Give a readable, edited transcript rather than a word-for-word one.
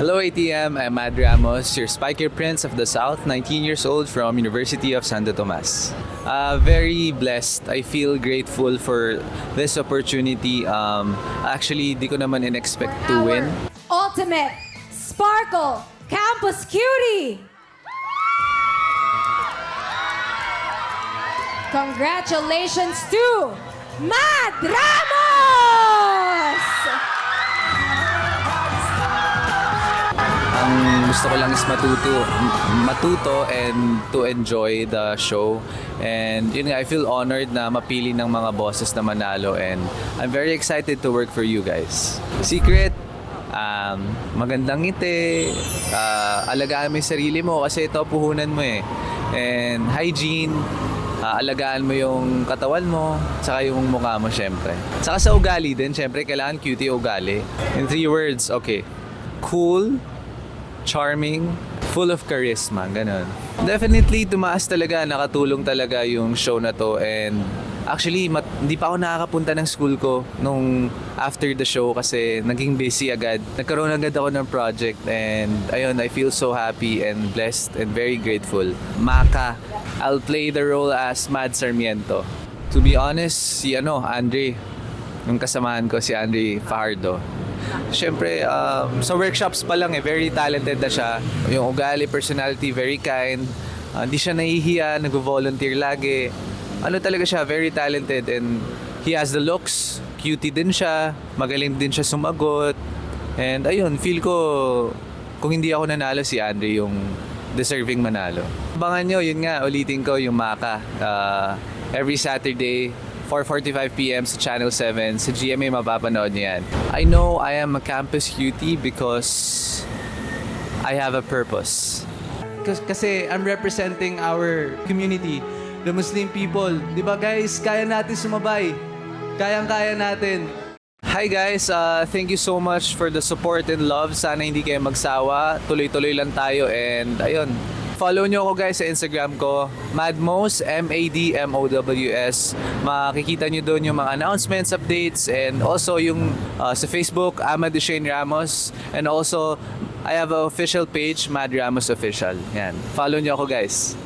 Hello ATM, I'm Mad Ramos, your Spiker Prince of the South, 19 years old from University of Santo Tomas. Very blessed. I feel grateful for this opportunity. Actually, di ko naman in-expect to win. Ultimate Sparkle Campus Cutie! Congratulations to Mad Ramos! Ang gusto ko lang is matuto and to enjoy the show. And yun nga, I feel honored na mapili ng mga bosses na manalo, and I'm very excited to work for you guys. Secret, magandang ngiti, alagaan mo yung sarili mo kasi ito puhunan mo eh. And hygiene, alagaan mo yung katawan mo, saka yung mukha mo syempre. Saka sa ugali din, syempre kailangan cutie ugali. In 3 words, okay. Cool, charming, full of charisma, ganun. Definitely, tumaas talaga, nakatulong talaga yung show na to, and actually, hindi pa ako nakakapunta ng school ko nung after the show kasi naging busy agad. Nagkaroon agad ako ng project, and ayun, I feel so happy and blessed and very grateful. Maka, I'll play the role as Mad Sarmiento. To be honest, si Andre, yung kasamahan ko, si Andre Fajardo. Siyempre, sa workshops pa lang very talented na siya. Yung ugali, personality, very kind. Hindi siya nahihiya, nag-volunteer lagi. Talaga siya, very talented, and he has the looks. Cutie din siya, magaling din siya sumagot. And ayun, feel ko kung hindi ako nanalo, si Andre yung deserving manalo. Abangan nyo, yun nga, ulitin ko yung Maka. Every Saturday, 4:45 PM sa Channel 7. Sa GMA mapapanood niyo yan. I know I am a campus cutie because I have a purpose. Kasi I'm representing our community, the Muslim people. Di ba guys, kaya natin sumabay. Kayang-kaya natin. Hi guys, thank you so much for the support and love. Sana hindi kayo magsawa. Tuloy-tuloy lang tayo, and ayun. Follow nyo ako guys sa Instagram ko, Madmows, MADMOWS. Makikita nyo doon yung mga announcements, updates, and also yung sa Facebook, Ahmad Duchesne Ramos. And also, I have an official page, Mad Ramos Official. Yan. Follow nyo ako guys.